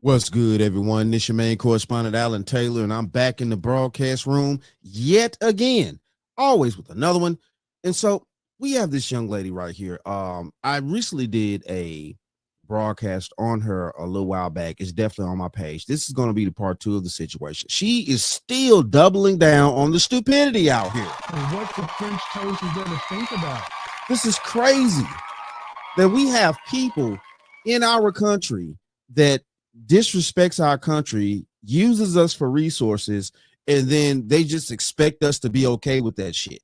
What's good, everyone? This your main correspondent, Alan Taylor, and I'm back in the broadcast room yet again, always with another one. And so we have this young lady right here. I recently did a broadcast on her a little while back. It's definitely on my page. This is going to be the part two of the situation. She is still doubling down on the stupidity out here. What the French toast is there to think about? This is crazy that we have people in our country that disrespects our country, uses us for resources, and then they just expect us to be okay with that shit.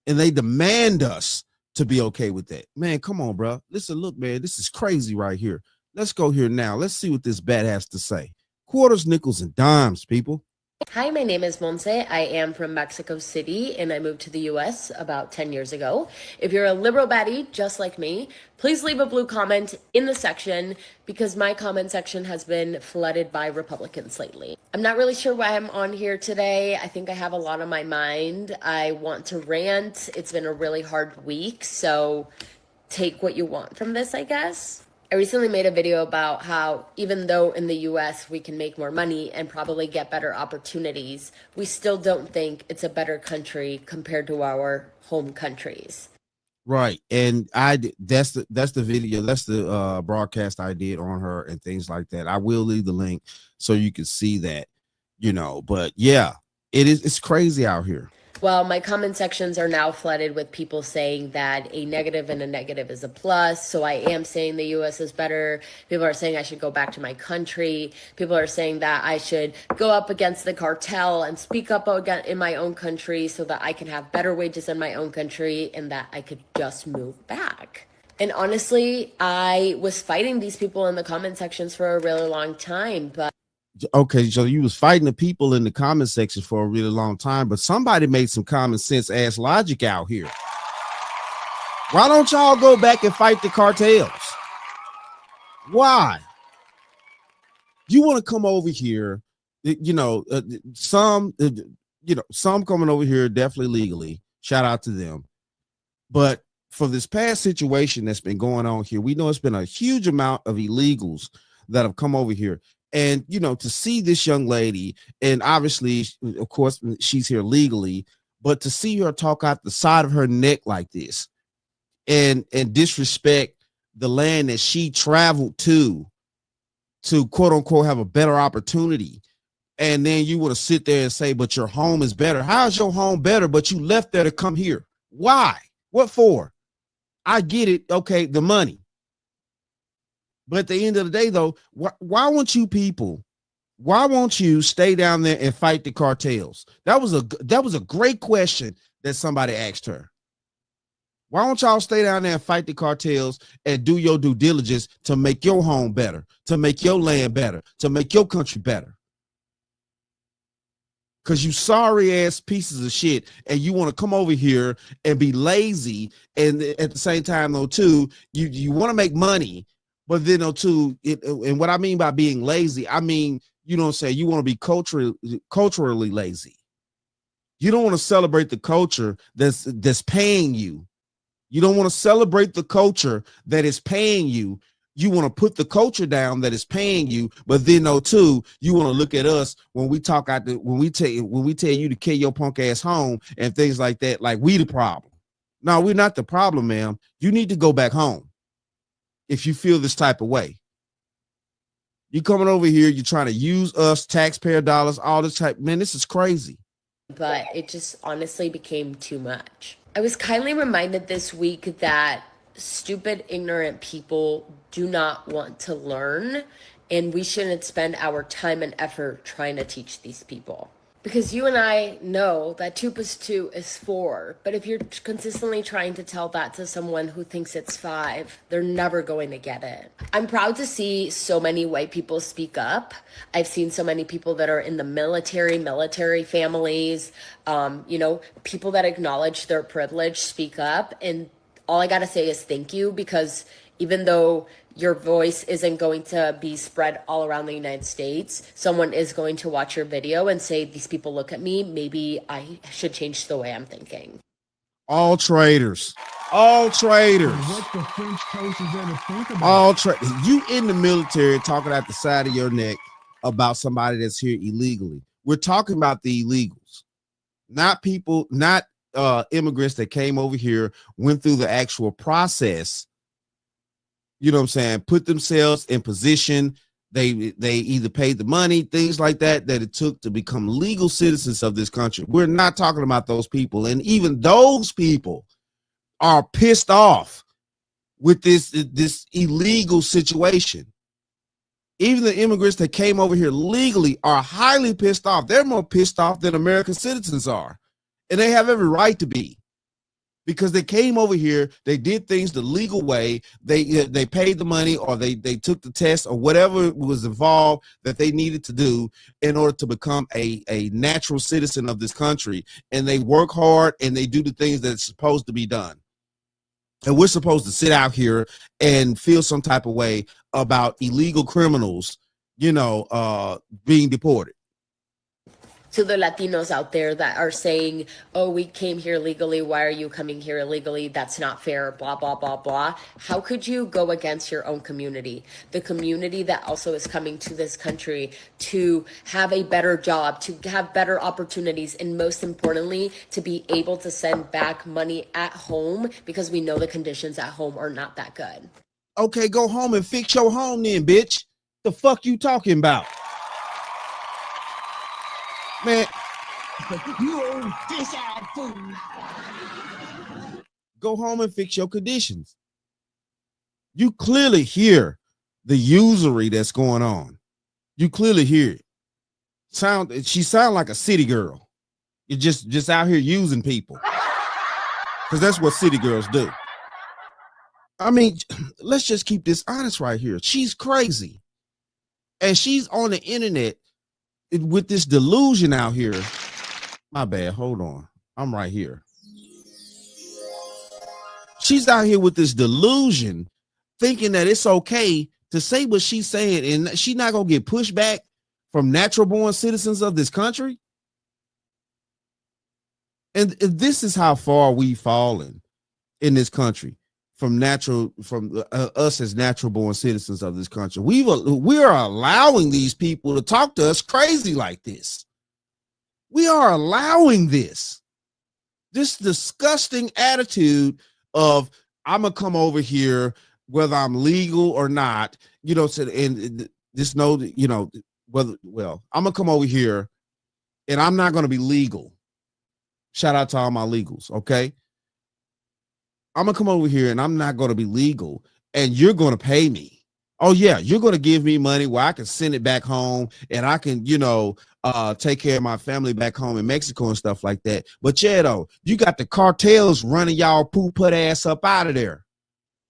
And they demand us to be okay with that. Man, come on, bro. Listen, look, man, this is crazy right here. Let's go here now. Let's see what this bat has to say. Quarters, nickels, and dimes, people. Hi, my name is Monse. I am from Mexico City and I moved to the US about 10 years ago. If you're a liberal baddie just like me, please leave a blue comment in the section because my comment section has been flooded by Republicans lately. I'm not really sure why I'm on here today. I think I have a lot on my mind. I want to rant. It's been a really hard week, so take what you want from this, I guess. I recently made a video about how even though in the US we can make more money and probably get better opportunities, we still don't think it's a better country compared to our home countries. Right. And that's the video, that's the broadcast I did on her and things like that. I will leave the link so you can see that, but yeah, it's crazy out here. Well, my comment sections are now flooded with people saying that a negative and a negative is a plus. So I am saying the US is better. People are saying I should go back to my country. People are saying that I should go up against the cartel and speak up again in my own country so that I can have better wages in my own country and that I could just move back. And honestly, I was fighting these people in the comment sections for a really long time, but okay, so you was fighting the people in the comment section for a really long time, but somebody made some common sense ass logic out here. Why don't y'all go back and fight the cartels? Why? You want to come over here, some coming over here definitely legally. Shout out to them. But for this past situation that's been going on here, we know it's been a huge amount of illegals that have come over here. And, to see this young lady, and obviously, of course, she's here legally, but to see her talk out the side of her neck like this and disrespect the land that she traveled to quote unquote have a better opportunity. And then you want to sit there and say, but your home is better. How's your home better? But you left there to come here. Why? What for? I get it. Okay, the money. But at the end of the day, though, why won't you stay down there and fight the cartels? That was a great question that somebody asked her. Why don't y'all stay down there and fight the cartels and do your due diligence to make your home better, to make your land better, to make your country better? Because you sorry ass pieces of shit and you want to come over here and be lazy. And at the same time, though, too, you want to make money. But then, and what I mean by being lazy, I mean, you want to be culturally lazy. You don't want to celebrate the culture that's paying you. You don't want to celebrate the culture that is paying you. You want to put the culture down that is paying you. But then, you want to look at us when we talk when we tell you to kill your punk ass home and things like that, like we the problem. No, we're not the problem, ma'am. You need to go back home. If you feel this type of way, you coming over here, you're trying to use us, taxpayer dollars, all this type, man, this is crazy. But it just honestly became too much. I was kindly reminded this week that stupid, ignorant people do not want to learn, and we shouldn't spend our time and effort trying to teach these people. Because you and I know that 2 plus 2 is 4, but if you're consistently trying to tell that to someone who thinks it's 5, they're never going to get it. I'm proud to see so many white people speak up. I've seen so many people that are in the military families, people that acknowledge their privilege speak up. And all I got to say is thank you, because even though your voice isn't going to be spread all around the United States, someone is going to watch your video and say, these people look at me, maybe I should change the way I'm thinking. All traitors. All traitors. What the French toast is there to think about? All you in the military talking at the side of your neck about somebody that's here illegally. We're talking about the illegals, not people, not immigrants that came over here, went through the actual process. You know what I'm saying? Put themselves in position. They either paid the money, things like that it took to become legal citizens of this country. We're not talking about those people, and even those people are pissed off with this illegal situation. Even the immigrants that came over here legally are highly pissed off. They're more pissed off than American citizens are, and they have every right to be, because they came over here, they did things the legal way, they paid the money, or they took the test, or whatever was involved that they needed to do in order to become a natural citizen of this country, and they work hard and they do the things that's supposed to be done. And we're supposed to sit out here and feel some type of way about illegal criminals, being deported. To the Latinos out there that are saying, oh, we came here legally, why are you coming here illegally? That's not fair, blah, blah, blah, blah. How could you go against your own community? The community that also is coming to this country to have a better job, to have better opportunities, and most importantly, to be able to send back money at home, because we know the conditions at home are not that good. Okay, go home and fix your home then, bitch. The fuck you talking about? Man, You fish-eyed fool. go home and fix your conditions. You clearly hear the usury that's going on. You clearly hear it. She sound like a city girl. You're just out here using people, because that's what city girls do. I mean, let's just keep this honest right here. She's crazy, and she's on the internet with this delusion out here. My bad, hold on, I'm right here. She's out here with this delusion, thinking that it's okay to say what she's saying, and she's not gonna get pushed back from natural born citizens of this country. And this is how far we've fallen in this country from us as natural born citizens of this country. We are allowing these people to talk to us crazy like this. We are allowing this disgusting attitude of, I'm gonna come over here whether I'm legal or not, and just know that, I'm gonna come over here and I'm not gonna be legal. Shout out to all my legals, okay? I'm gonna come over here and I'm not gonna be legal, and you're gonna pay me. Oh yeah, you're gonna give me money where I can send it back home, and I can, take care of my family back home in Mexico and stuff like that. But you got the cartels running y'all put ass up out of there.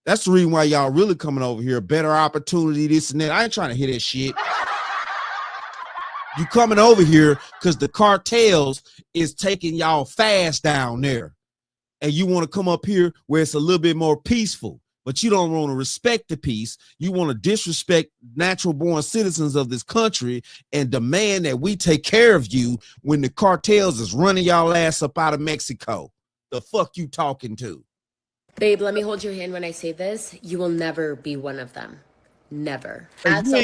That's the reason why y'all really coming over here. Better opportunity, this and that. I ain't trying to hear that shit. You coming over here because the cartels is taking y'all fast down there, and you want to come up here where it's a little bit more peaceful, but you don't want to respect the peace. You want to disrespect natural born citizens of this country and demand that we take care of you when the cartels is running y'all ass up out of Mexico. The fuck you talking to? Babe, let me hold your hand when I say this. You will never be one of them. Never. And you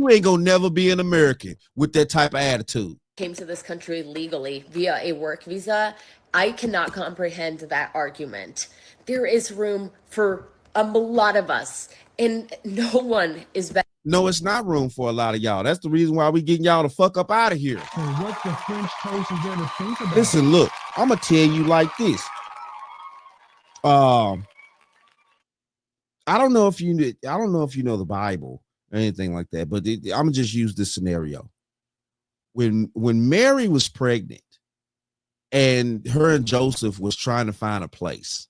ain't gonna never be an American with that type of attitude. Came to this country legally via a work visa. I cannot comprehend that argument. There is room for a lot of us, and no one is better. No, it's not room for a lot of y'all. That's the reason why we getting y'all to fuck up out of here. So what the French toast is there to think about? Listen, look, I'm gonna tell you like this. I don't know if you know the Bible or anything like that, but I'm gonna just use this scenario. When Mary was pregnant, and her and Joseph was trying to find a place,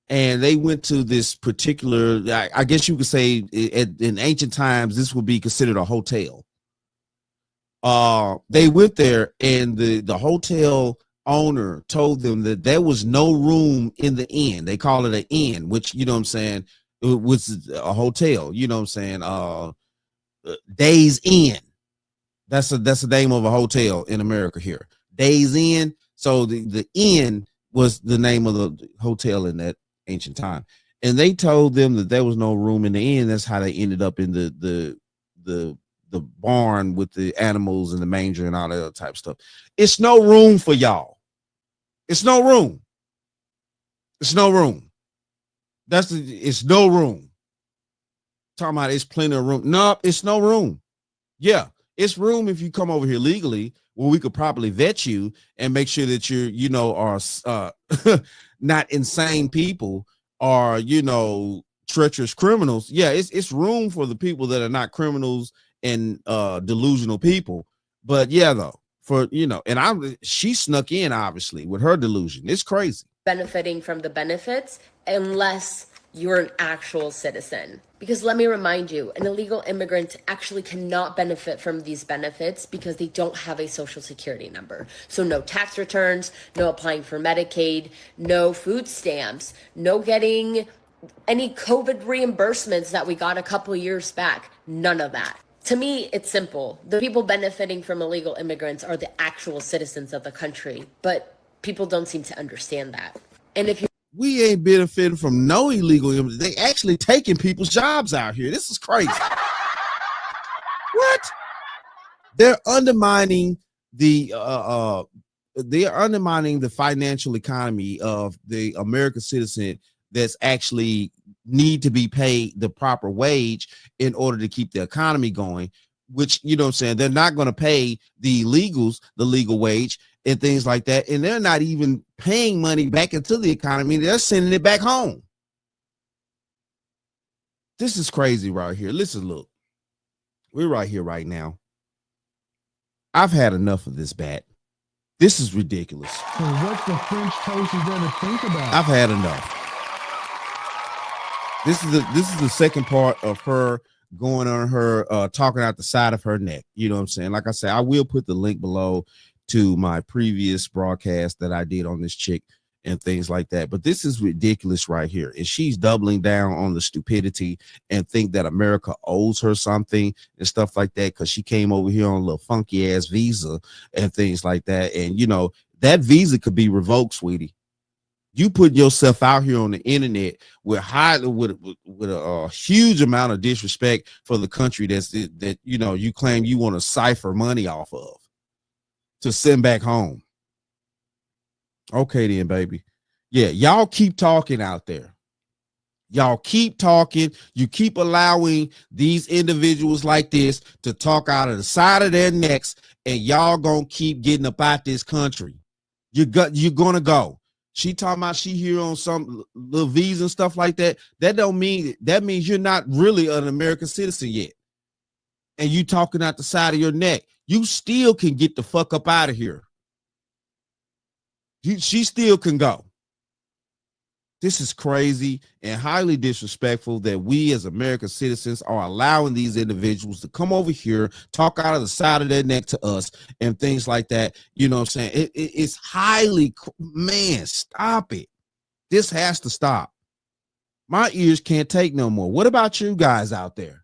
and they went to this particular, I guess you could say in ancient times, this would be considered a hotel. They went there, and the hotel owner told them that there was no room in the inn. They call it an inn, which, you know what I'm saying, it was a hotel, you know what I'm saying, Days Inn. That's the name of a hotel in America here. Days Inn. So the inn was the name of the hotel in that ancient time, and they told them that there was no room in the inn. That's how they ended up in the barn with the animals and the manger and all that other type of stuff. It's no room for y'all. It's no room. It's no room. It's no room. Talking about it's plenty of room. No, it's no room. Yeah, it's room if you come over here legally, where we could properly vet you and make sure that you're, are not insane people or, treacherous criminals. Yeah, it's room for the people that are not criminals and delusional people. But yeah, though, she snuck in obviously with her delusion. It's crazy. Benefiting from the benefits unless you're an actual citizen. Because let me remind you, an illegal immigrant actually cannot benefit from these benefits because they don't have a social security number. So no tax returns, no applying for Medicaid, no food stamps, no getting any COVID reimbursements that we got a couple of years back. None of that. To me, it's simple. The people benefiting from illegal immigrants are the actual citizens of the country, but people don't seem to understand that. And if you we ain't benefiting from no illegal immigrants. They actually taking people's jobs out here. This is crazy. What? They're undermining the financial economy of the American citizen that's actually need to be paid the proper wage in order to keep the economy going, which, they're not going to pay the illegals the legal wage and things like that. And they're not even paying money back into the economy. They're sending it back home. This is crazy right here. Listen, look, we're right here right now. I've had enough of this bat. This is ridiculous. So what the French toast is there to think about? I've had enough. This is the second part of her going on her talking out the side of her neck. You know what I'm saying? Like I said, I will put the link below to my previous broadcast that I did on this chick and things like that. But this is ridiculous right here. And she's doubling down on the stupidity and think that America owes her something and stuff like that because she came over here on a little funky ass visa and things like that. And, that visa could be revoked, sweetie. You put yourself out here on the internet with a huge amount of disrespect for the country that you claim you want to cipher money off of to send back home. Okay then, baby. Yeah, y'all keep talking out there. Y'all keep talking. You keep allowing these individuals like this to talk out of the side of their necks, and y'all gonna keep getting up out this country. You're gonna go. She talking about she here on some little visa and stuff like that. That means you're not really an American citizen yet. And you talking out the side of your neck. You still can get the fuck up out of here. She still can go. This is crazy and highly disrespectful that we as American citizens are allowing these individuals to come over here, talk out of the side of their neck to us and things like that. You know what I'm saying? It's highly, man, stop it. This has to stop. My ears can't take no more. What about you guys out there?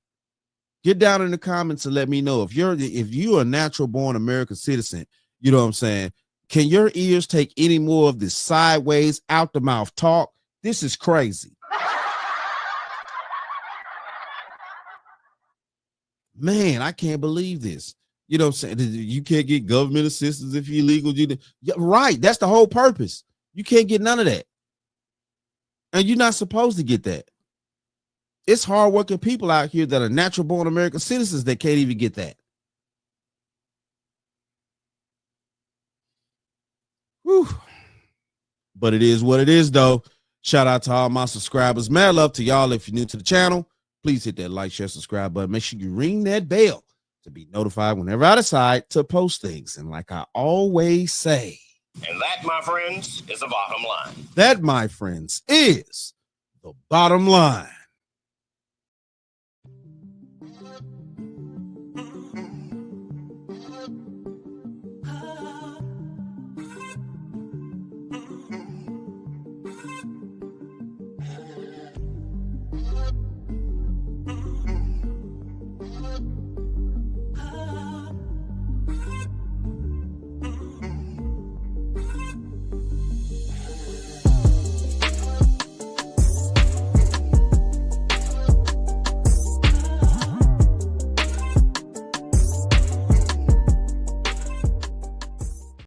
Get down in the comments and let me know if you're a natural born American citizen, you know what I'm saying? Can your ears take any more of this sideways out the mouth talk? This is crazy. Man, I can't believe this. You know what I'm saying? You can't get government assistance if you're illegal. Yeah, right. That's the whole purpose. You can't get none of that. And you're not supposed to get that. It's hardworking people out here that are natural born American citizens that can't even get that. Whew. But it is what it is, though. Shout out to all my subscribers. Mad love to y'all. If you're new to the channel, please hit that like, share, subscribe button. Make sure you ring that bell to be notified whenever I decide to post things. And like I always say, and that, my friends, is the bottom line. That, my friends, is the bottom line.